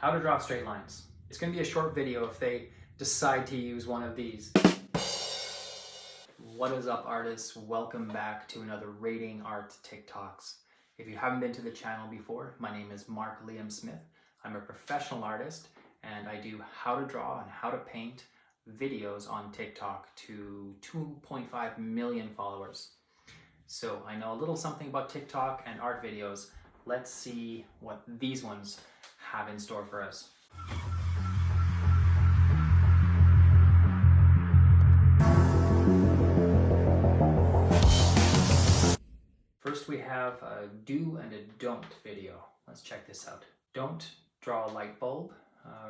How to draw straight lines. It's going to be a short video if they decide to use one of these. What is up, artists? Welcome back to another Rating Art TikToks. If you haven't been to the channel before, my name is Mark Liam Smith. I'm a professional artist and I do how to draw and how to paint videos on TikTok to 2.5 million followers. So I know a little something about TikTok and art videos. Let's see what these ones have in store for us. First we have a do and a don't video. Let's check this out. Don't draw a light bulb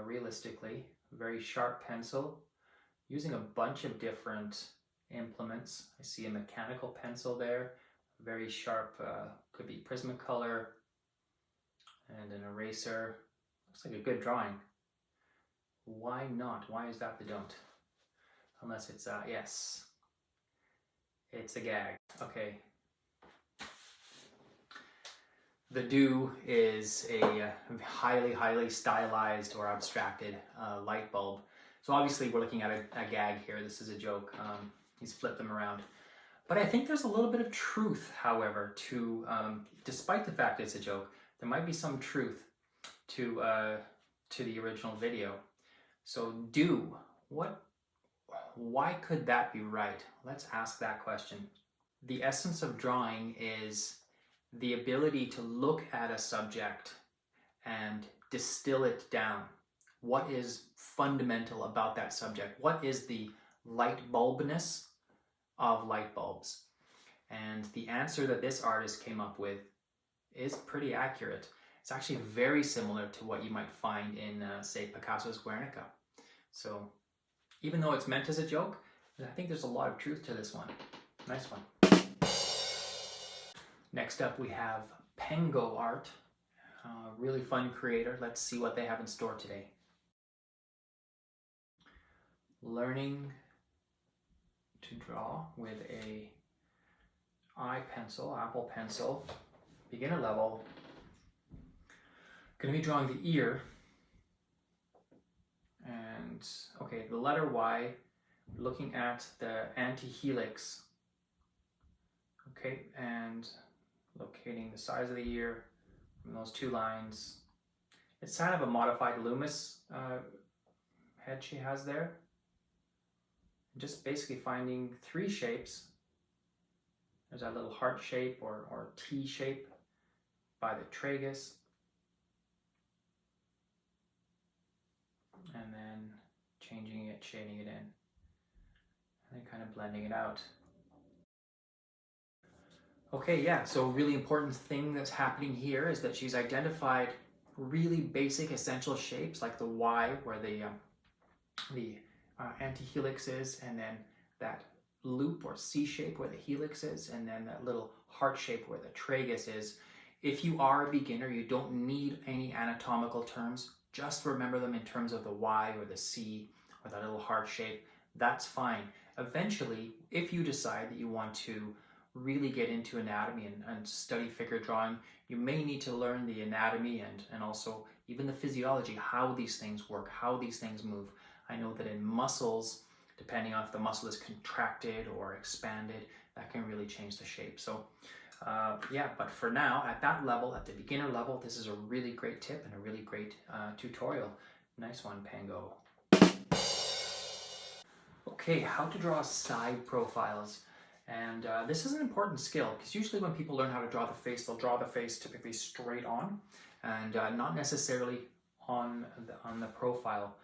realistically. Very sharp pencil using a bunch of different implements. I see a mechanical pencil there, very sharp, could be Prismacolor, and an eraser. Looks like a good drawing. Why not? Why is that the don't? Unless it's, yes, it's a gag. Okay. The do is a highly stylized or abstracted light bulb. So obviously we're looking at a gag here. This is a joke. He's flipped them around. But I think there's a little bit of truth, however, to, despite the fact it's a joke, there might be some truth to the original video. So do, why could that be right? Let's ask that question. The essence of drawing is the ability to look at a subject and distill it down. What is fundamental about that subject? What is the light bulbness of light bulbs? And the answer that this artist came up with is pretty accurate. It's actually very similar to what you might find in, say, Picasso's Guernica. So even though it's meant as a joke, I think there's a lot of truth to this one. Nice one. Next up we have Pengo Art, really fun creator. Let's see what they have in store today. Learning to draw with a Apple pencil, beginner level. Going to be drawing the ear, and okay, the letter Y, looking at the anti-helix, okay, and locating the size of the ear from those two lines. It's kind of a modified Loomis head she has there. Just basically finding three shapes. There's that little heart shape or T shape by the tragus. And then changing it, shading it in, and then kind of blending it out. Okay, yeah, so a really important thing that's happening here is that she's identified really basic essential shapes like the Y where the anti-helix is, and then that loop or C shape where the helix is, and then that little heart shape where the tragus is. If you are a beginner, you don't need any anatomical terms. Just remember them in terms of the Y or the C or that little heart shape. That's fine. Eventually, if you decide that you want to really get into anatomy and study figure drawing, you may need to learn the anatomy and also even the physiology, how these things work, how these things move. I know that in muscles, depending on if the muscle is contracted or expanded, that can really change the shape. So yeah, but for now, at that level, at the beginner level, this is a really great tip and a really great tutorial. Nice one, Pengo. Okay, how to draw side profiles. And this is an important skill because usually when people learn how to draw the face, they'll draw the face typically straight on and not necessarily on the profile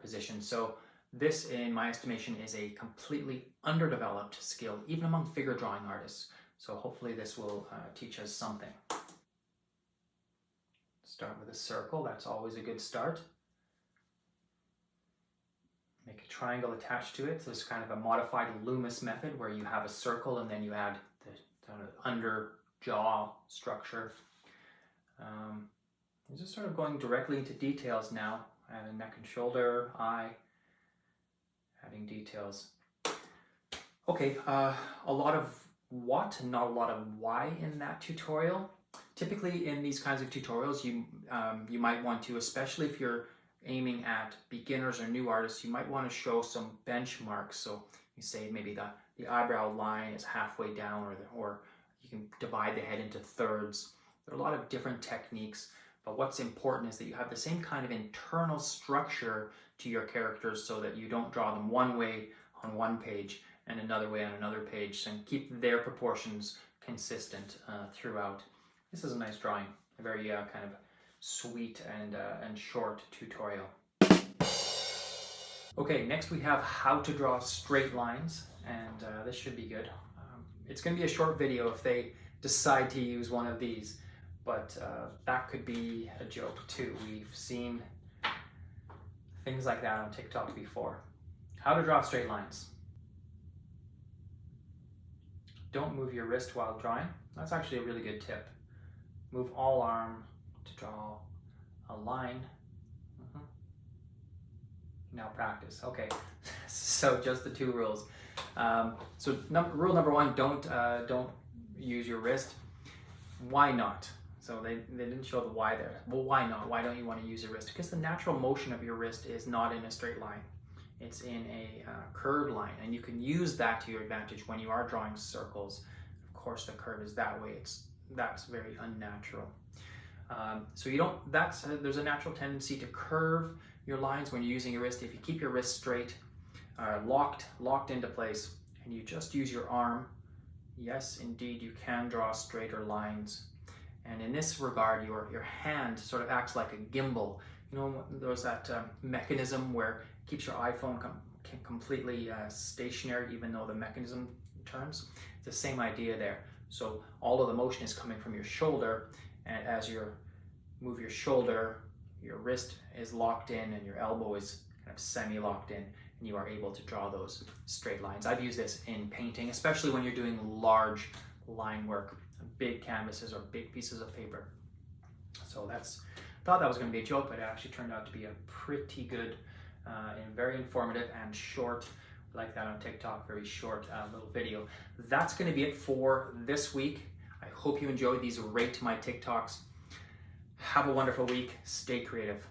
position. So this, in my estimation, is a completely underdeveloped skill, even among figure drawing artists. So hopefully this will teach us something. Start with a circle, that's always a good start. Make a triangle attached to it. So it's kind of a modified Loomis method where you have a circle and then you add the under jaw structure. I'm just sort of going directly into details now. Adding neck and shoulder, eye, adding details. Okay, a lot of what, not a lot of why in that tutorial. Typically in these kinds of tutorials, you might want to, especially if you're aiming at beginners or new artists, you might want to show some benchmarks. So you say maybe the eyebrow line is halfway down, or you can divide the head into thirds. There are a lot of different techniques, but what's important is that you have the same kind of internal structure to your characters so that you don't draw them one way on one page and another way on another page, and keep their proportions consistent throughout. This is a nice drawing, a very kind of sweet and short tutorial. Okay, next we have how to draw straight lines, and this should be good. It's going to be a short video if they decide to use one of these, but that could be a joke too. We've seen things like that on TikTok before. How to draw straight lines. Don't move your wrist while drawing. That's actually a really good tip. Move all arm to draw a line. Now practice. Okay, so just the 2 rules. So rule number 1, don't use your wrist. Why not? So they didn't show the why there. Well, why not? Why don't you want to use your wrist? Because the natural motion of your wrist is not in a straight line. It's in a curved line, and you can use that to your advantage when you are drawing circles. Of course, the curve is that way. That's very unnatural. So there's a natural tendency to curve your lines when you're using your wrist. If you keep your wrist straight, locked into place, and you just use your arm, yes, indeed, you can draw straighter lines. And in this regard, your hand sort of acts like a gimbal. You know, there's that mechanism where it keeps your iPhone completely stationary, even though the mechanism turns. It's the same idea there. So all of the motion is coming from your shoulder, and as you move your shoulder, your wrist is locked in and your elbow is kind of semi-locked in, and you are able to draw those straight lines. I've used this in painting, especially when you're doing large line work, big canvases or big pieces of paper. So thought that was going to be a joke, but it actually turned out to be a pretty good and very informative and short, like that on TikTok, very short little video. That's going to be it for this week. I hope you enjoyed these Rate My TikToks. Have a wonderful week. Stay creative.